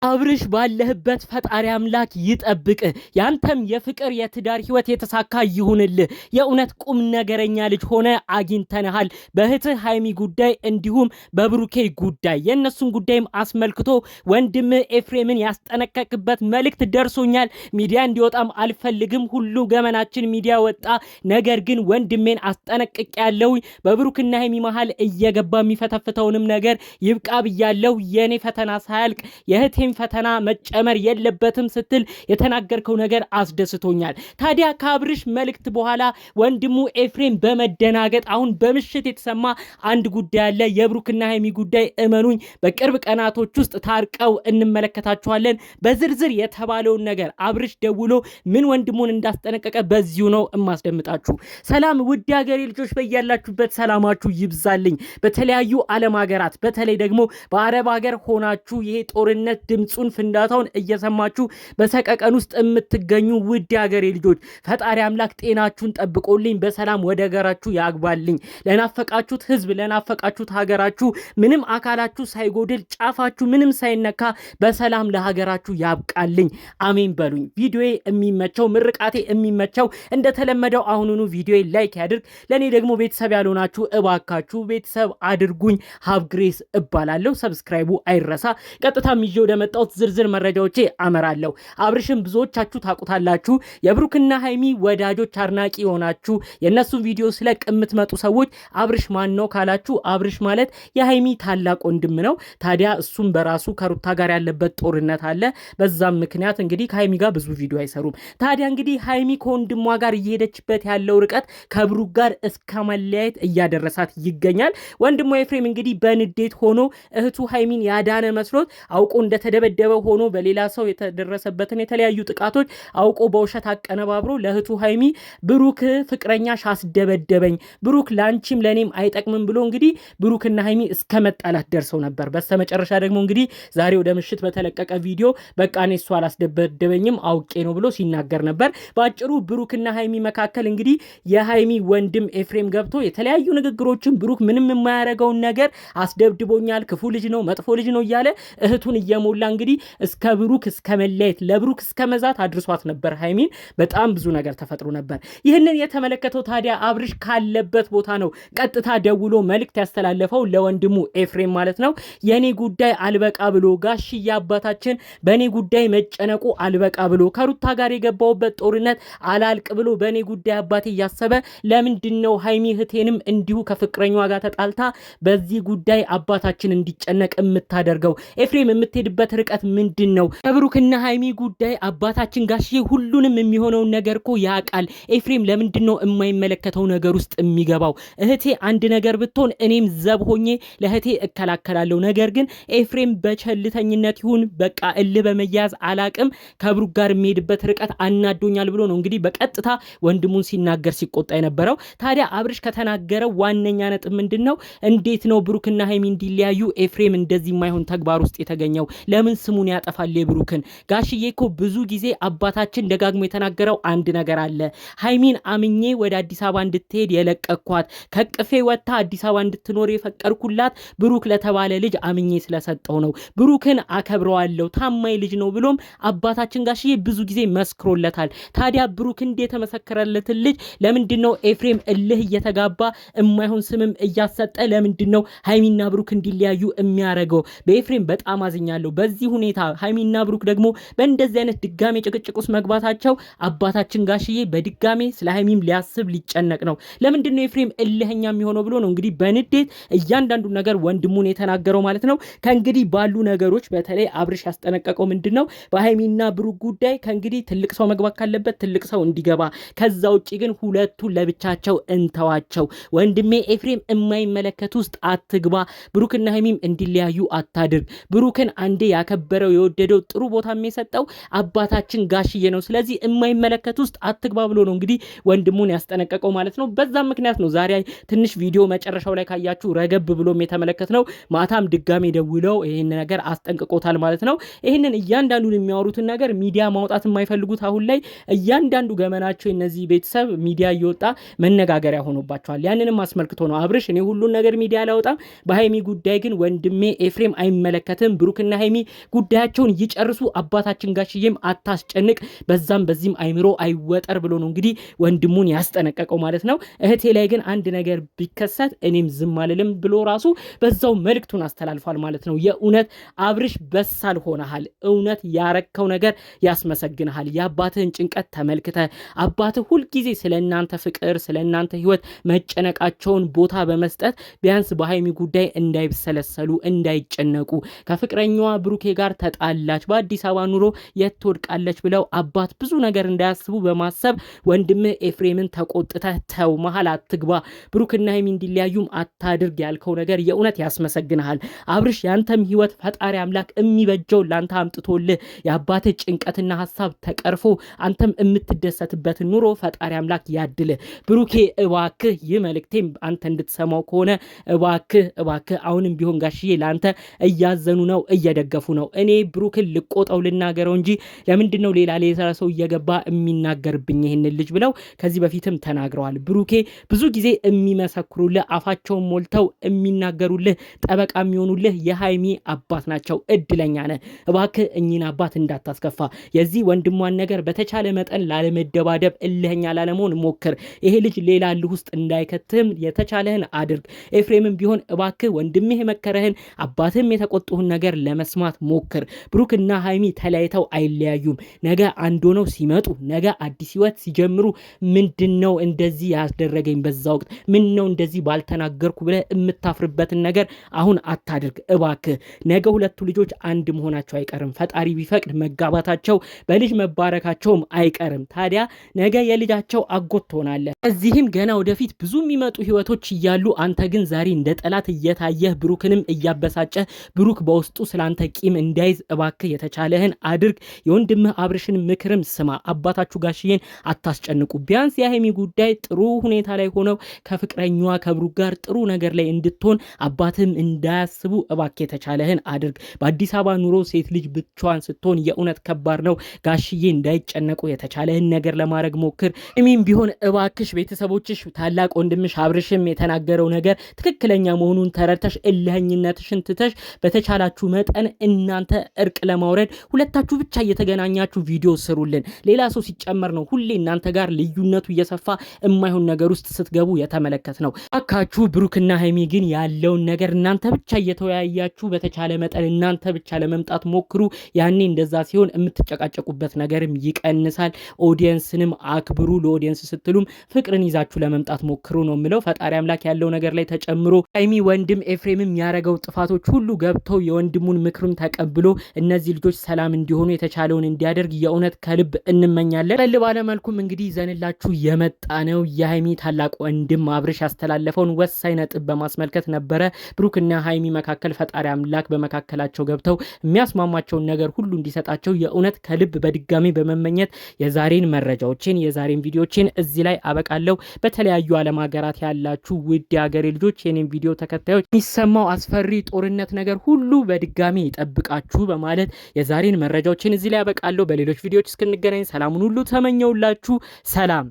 አብርሽ ባለህበት ፈጣሪ አምላክ ይጠብቅ። ያንተም የፍቅር የትዳር ህይወት የተሳካ ይሁንልህ። የእውነት ቁም ነገረኛ ልጅ ሆነ አግኝተንሃል። በእህትህ ሃይሚ ጉዳይ እንዲሁም በብሩኬ ጉዳይ የእነሱን ጉዳይም አስመልክቶ ወንድም ኤፍሬምን ያስጠነቀቅበት መልእክት ደርሶኛል። ሚዲያ እንዲወጣም አልፈልግም። ሁሉ ገመናችን ሚዲያ ወጣ። ነገር ግን ወንድሜን አስጠነቅቅ ያለው በብሩክና ሃይሚ መሃል እየገባ የሚፈተፍተውንም ነገር ይብቃ ብያለሁ። የኔ ፈተና ሳያልቅ የእህቴ ፈተና መጨመር የለበትም ስትል የተናገርከው ነገር አስደስቶኛል። ታዲያ ከአብርሽ መልእክት በኋላ ወንድሙ ኤፍሬም በመደናገጥ አሁን በምሽት የተሰማ አንድ ጉዳይ አለ። የብሩክና ሃይሚ ጉዳይ እመኑኝ በቅርብ ቀናቶች ውስጥ ታርቀው እንመለከታቸዋለን። በዝርዝር የተባለውን ነገር አብርሽ ደውሎ ምን ወንድሙን እንዳስጠነቀቀ በዚሁ ነው እማስደምጣችሁ። ሰላም ውድ ሀገሬ ልጆች፣ በያላችሁበት ሰላማችሁ ይብዛልኝ። በተለያዩ ዓለም ሀገራት በተለይ ደግሞ በአረብ ሀገር ሆናችሁ ይሄ ጦርነት ድምጹን ፍንዳታውን እየሰማችሁ በሰቀቀን ውስጥ የምትገኙ ውድ ሀገሬ ልጆች ፈጣሪ አምላክ ጤናችሁን ጠብቆልኝ በሰላም ወደ ሀገራችሁ ያግባልኝ። ለናፈቃችሁት ህዝብ፣ ለናፈቃችሁት ሀገራችሁ ምንም አካላችሁ ሳይጎድል ጫፋችሁ ምንም ሳይነካ በሰላም ለሀገራችሁ ያብቃልኝ። አሜን በሉኝ። ቪዲዮ የሚመቸው ምርቃቴ የሚመቸው እንደተለመደው አሁኑኑ ቪዲዮ ላይክ ያድርግ። ለኔ ደግሞ ቤተሰብ ያልሆናችሁ እባካችሁ ቤተሰብ አድርጉኝ። ሀብ ግሬስ እባላለሁ። ሰብስክራይቡ አይረሳ። ቀጥታ ይዤ ወደ መጣሁት ዝርዝር መረጃዎቼ አመራለሁ። አብርሽን ብዙዎቻችሁ ታውቁታላችሁ። የብሩክና ሃይሚ ወዳጆች አድናቂ የሆናችሁ የነሱን ቪዲዮ ስለቅ የምትመጡ ሰዎች አብርሽ ማን ነው ካላችሁ አብርሽ ማለት የሃይሚ ታላቅ ወንድም ነው። ታዲያ እሱም በራሱ ከሩታ ጋር ያለበት ጦርነት አለ። በዛም ምክንያት እንግዲህ ከሃይሚ ጋር ብዙ ቪዲዮ አይሰሩም። ታዲያ እንግዲህ ሃይሚ ከወንድሟ ጋር እየሄደችበት ያለው ርቀት ከብሩክ ጋር እስከ መለያየት እያደረሳት ይገኛል። ወንድሟ ኤፍሬም እንግዲህ በንዴት ሆኖ እህቱ ሃይሚን ያዳነ መስሎት አውቆ እንደተደበደበ ሆኖ በሌላ ሰው የተደረሰበትን የተለያዩ ጥቃቶች አውቆ በውሸት አቀነባብሮ ለእህቱ ሃይሚ ብሩክ ፍቅረኛሽ አስደበደበኝ፣ ብሩክ ላንቺም ለኔም አይጠቅምም ብሎ እንግዲህ ብሩክና ሃይሚ እስከ መጣላት ደርሰው ነበር። በስተመጨረሻ ደግሞ እንግዲህ ዛሬ ወደ ምሽት በተለቀቀ ቪዲዮ በቃ እኔ እሱ አላስደበደበኝም አውቄ ነው ብሎ ሲናገር ነበር። በአጭሩ ብሩክና ሃይሚ መካከል እንግዲህ የሃይሚ ወንድም ኤፍሬም ገብቶ የተለያዩ ንግግሮችን ብሩክ ምንም የማያደርገውን ነገር አስደብድቦኛል፣ ክፉ ልጅ ነው፣ መጥፎ ልጅ ነው እያለ እህቱን እየሞላ እንግዲህ እስከ ብሩክ እስከ መለየት ለብሩክ እስከ መዛት አድርሷት ነበር። ሃይሚን በጣም ብዙ ነገር ተፈጥሮ ነበር። ይህንን የተመለከተው ታዲያ አብርሽ ካለበት ቦታ ነው ቀጥታ ደውሎ መልእክት ያስተላለፈው ለወንድሙ ኤፍሬም ማለት ነው። የኔ ጉዳይ አልበቃ ብሎ ጋሽዬ አባታችን በኔ ጉዳይ መጨነቁ አልበቃ ብሎ ከሩታ ጋር የገባውበት ጦርነት አላልቅ ብሎ በኔ ጉዳይ አባቴ እያሰበ ለምንድነው ሃይሚ እህቴንም እንዲሁ ከፍቅረኛዋ ጋር ተጣልታ በዚህ ጉዳይ አባታችን እንዲጨነቅ የምታደርገው? ኤፍሬም የምትሄድበት ርቀት ምንድን ነው? ከብሩክና ሃይሚ ጉዳይ አባታችን ጋሽዬ ሁሉንም የሚሆነውን ነገር እኮ ያውቃል። ኤፍሬም ለምንድን ነው የማይመለከተው ነገር ውስጥ የሚገባው? እህቴ አንድ ነገር ብትሆን እኔም ዘብ ሆኜ ለእህቴ እከላከላለሁ። ነገር ግን ኤፍሬም በቸልተኝነት ይሁን በቃ እልህ በመያዝ አላቅም ከብሩክ ጋር የሚሄድበት ርቀት አናዶኛል ብሎ ነው እንግዲህ በቀጥታ ወንድሙን ሲናገር ሲቆጣ የነበረው። ታዲያ አብርሽ ከተናገረው ዋነኛ ነጥብ ምንድን ነው? እንዴት ነው ብሩክና ሃይሚ እንዲለያዩ ኤፍሬም እንደዚህ የማይሆን ተግባር ውስጥ የተገኘው? ለምን ስሙን ያጠፋል የብሩክን? ጋሽዬ እኮ ብዙ ጊዜ አባታችን ደጋግሞ የተናገረው አንድ ነገር አለ። ሃይሚን አምኜ ወደ አዲስ አበባ እንድትሄድ የለቀኳት ከቅፌ ወጥታ አዲስ አበባ እንድትኖር የፈቀድኩላት ብሩክ ለተባለ ልጅ አምኜ ስለሰጠው ነው። ብሩክን አከብረዋለሁ፣ ታማኝ ልጅ ነው ብሎም አባታችን ጋሽዬ ብዙ ጊዜ መስክሮለታል። ታዲያ ብሩክ እንደ የተመሰከረለትን ልጅ ለምንድነው ኤፍሬም እልህ እየተጋባ የማይሆን ስምም እያሰጠ ለምንድነው ሃይሚና ብሩክ እንዲለያዩ የሚያደርገው? በኤፍሬም በጣም አዝኛለሁ። በዚህ ሁኔታ ሃይሚና ብሩክ ደግሞ በእንደዚህ አይነት ድጋሜ ጭቅጭቅ ውስጥ መግባታቸው አባታችን ጋሽዬ በድጋሜ ስለ ሃይሚም ሊያስብ ሊጨነቅ ነው። ለምንድነው ኤፍሬም እልህኛ የሚሆነው ብሎ ነው እንግዲህ በንዴት እያንዳንዱ ነገር ወንድሙን የተናገረው ማለት ነው። ከእንግዲህ ባሉ ነገሮች በተለይ አብርሽ ያስጠነቀቀው ምንድነው? በሃይሚና ብሩክ ጉዳይ ከእንግዲህ ትልቅ ሰው መግባት ካለበት ትልቅ ሰው እንዲገባ፣ ከዛ ውጪ ግን ሁለቱ ለብቻቸው እንተዋቸው። ወንድሜ ኤፍሬም የማይመለከት ውስጥ አትግባ። ብሩክና ሃይሚም እንዲለያዩ አታድርግ። ብሩክን አንዴ ያከበረው የወደደው ጥሩ ቦታ የሚሰጠው አባታችን ጋሽዬ ነው። ስለዚህ የማይመለከት ውስጥ አትግባ ብሎ ነው እንግዲህ ወንድሙን ያስጠነቀቀው ማለት ነው። በዛም ምክንያት ነው ዛሬ ትንሽ ቪዲዮ መጨረሻው ላይ ካያችሁ ረገብ ብሎም የተመለከት ነው። ማታም ድጋሜ ደውለው ይህን ነገር አስጠንቅቆታል ማለት ነው። ይህንን እያንዳንዱን የሚያወሩትን ነገር ሚዲያ ማውጣት የማይፈልጉት አሁን ላይ እያንዳንዱ ገመናቸው የነዚህ ቤተሰብ ሚዲያ እየወጣ መነጋገሪያ ሆኖባቸዋል። ያንንም አስመልክቶ ነው አብርሽ እኔ ሁሉን ነገር ሚዲያ አላወጣም፣ በሃይሚ ጉዳይ ግን ወንድሜ ኤፍሬም አይመለከትም፣ ብሩክና ሃይሚ ጉዳያቸውን ይጨርሱ፣ አባታችን ጋሽዬም አታስጨንቅ፣ በዛም በዚህም አይምሮ አይወጠር ብሎ ነው እንግዲህ ወንድሙን ያስጠነቀቀው ማለት ነው። እህቴ ላይ ግን አንድ ነገር ቢከሰት እኔም ዝም አልልም ብሎ ራሱ በዛው መልእክቱን አስተላልፏል ማለት ነው። የእውነት አብርሽ በሳል ሆነሃል። እውነት ያረከው ነገር ያስመሰግንሃል። የአባትህን ጭንቀት ተመልክተ አባትህ ሁልጊዜ ስለእናንተ ፍቅር ስለእናንተ ህይወት መጨነቃቸውን ቦታ በመስጠት ቢያንስ በሃይሚ ጉዳይ እንዳይሰለሰሉ እንዳይጨነቁ ከፍቅረኛዋ ብሩኬ ጋር ተጣላች በአዲስ አበባ ኑሮ የት ትወድቃለች ብለው አባት ብዙ ነገር እንዳያስቡ በማሰብ ወንድምህ ኤፍሬምን ተቆጥተህ ተው፣ መሃል አትግባ፣ ብሩክና ሃይሚ እንዲለያዩም አታድርግ ያልከው ነገር የእውነት ያስመሰግንሃል። አብርሽ ያንተም ህይወት ፈጣሪ አምላክ የሚበጀው ላንተ አምጥቶልህ የአባትህ ጭንቀትና ሐሳብ ተቀርፎ አንተም የምትደሰትበት ኑሮ ፈጣሪ አምላክ ያድልህ። ብሩኬ እባክህ ይህ መልእክቴም አንተ እንድትሰማው ከሆነ እባክህ አሁንም ቢሆን ጋሽዬ ላንተ እያዘኑ ነው እየደገፉ ነው። እኔ ብሩክን ልቆጠው ልናገረው እንጂ ለምንድነው ሌላ ሰው እየገባ የሚናገርብኝ ይሄንን ልጅ ብለው ከዚህ በፊትም ተናግረዋል። ብሩኬ ብዙ ጊዜ የሚመሰክሩልህ አፋቸውን ሞልተው የሚናገሩልህ ጠበቃ የሚሆኑልህ የሃይሚ አባት ናቸው። እድለኛ ነህ። እባክህ እኚህን አባት እንዳታስከፋ። የዚህ ወንድሟን ነገር በተቻለ መጠን ላለመደባደብ እልህኛ ላለመሆን ሞክር። ይሄ ልጅ ሌላ እልህ ውስጥ እንዳይከትም የተቻለህን አድርግ። ኤፍሬምም ቢሆን እባክህ ወንድምህ የመከረህን አባትህም የተቆጡህን ነገር ለመስማት ሞክር። ብሩክና ሃይሚ ተለያይተው አይለያዩም። ነገ አንድ ሆነው ሲመጡ ነገ አዲስ ህይወት ሲጀምሩ ምንድነው እንደዚህ ያስደረገኝ በዛ ወቅት ምን ነው እንደዚህ ባልተናገርኩ ብለህ የምታፍርበትን ነገር አሁን አታድርግ እባክህ። ነገ ሁለቱ ልጆች አንድ መሆናቸው አይቀርም። ፈጣሪ ቢፈቅድ መጋባታቸው በልጅ መባረካቸውም አይቀርም። ታዲያ ነገ የልጃቸው አጎት ትሆናለህ። እዚህም ገና ወደፊት ብዙ የሚመጡ ህይወቶች እያሉ አንተ ግን ዛሬ እንደ ጠላት እየታየህ ብሩክንም እያበሳጨህ ብሩክ በውስጡ ስላንተ ቂም እንዳይዝ እባክህ የተቻለህን አድርግ። የወንድምህ አብርሽን ምክርም ስማ። አባታችሁ ጋሽዬን አታስጨንቁ። ቢያንስ የሃይሚ ጉዳይ ጥሩ ሁኔታ ላይ ሆነው ከፍቅረኛዋ ከብሩክ ጋር ጥሩ ነገር ላይ እንድትሆን አባትህም እንዳያስቡ እባክህ የተቻለህን አድርግ። በአዲስ አበባ ኑሮ ሴት ልጅ ብቻዋን ስትሆን የእውነት ከባድ ነው። ጋሽዬ እንዳይጨነቁ የተቻለህን ነገር ለማድረግ ሞክር። እሚም ቢሆን እባክሽ ቤተሰቦችሽ ታላቅ ወንድምሽ አብርሽም የተናገረው ነገር ትክክለኛ መሆኑን ተረድተሽ እልህኝነትሽን ትተሽ በተቻላችሁ መጠን እናንተ እርቅ ለማውረድ ሁለታችሁ ብቻ እየተገናኛችሁ ቪዲዮ ስሩልን። ሌላ ሰው ሲጨመር ነው ሁሌ እናንተ ጋር ልዩነቱ እየሰፋ የማይሆን ነገር ውስጥ ስትገቡ የተመለከት ነው። አካችሁ ብሩክና ሃይሚ ግን ያለውን ነገር እናንተ ብቻ እየተወያያችሁ በተቻለ መጠን እናንተ ብቻ ለመምጣት ሞክሩ። ያኔ እንደዛ ሲሆን የምትጨቃጨቁበት ነገርም ይቀንሳል። ኦዲየንስንም አክብሩ። ለኦዲየንስ ስትሉም ፍቅርን ይዛችሁ ለመምጣት ሞክሩ ነው የምለው። ፈጣሪ አምላክ ያለው ነገር ላይ ተጨምሮ ሃይሚ ወንድም ኤፍሬምም ያረገው ጥፋቶች ሁሉ ገብተው የወንድሙን ምክሩን ተቀብሎ እነዚህ ልጆች ሰላም እንዲሆኑ የተቻለውን እንዲያደርግ የእውነት ከልብ እንመኛለን። ቀል ባለመልኩም እንግዲህ ይዘንላችሁ የመጣ ነው የሃይሚ ታላቅ ወንድም አብርሽ ያስተላለፈውን ወሳኝ ነጥብ በማስመልከት ነበረ። ብሩክና ሃይሚ መካከል ፈጣሪ አምላክ በመካከላቸው ገብተው የሚያስማማቸውን ነገር ሁሉ እንዲሰጣቸው የእውነት ከልብ በድጋሚ በመመኘት የዛሬን መረጃዎችን የዛሬን ቪዲዮችን እዚህ ላይ አበቃለሁ። በተለያዩ ዓለም ሀገራት ያላችሁ ውድ የሀገሬ ልጆች የኔን ቪዲዮ ተከታዮች የሚሰማው አስፈሪ ጦርነት ነገር ሁሉ በድጋሚ ይጠብቃችሁ በማለት የዛሬን መረጃዎችን እዚህ ላይ አበቃለሁ። በሌሎች ቪዲዮዎች እስክንገናኝ ሰላሙን ሁሉ ተመኘውላችሁ። ሰላም።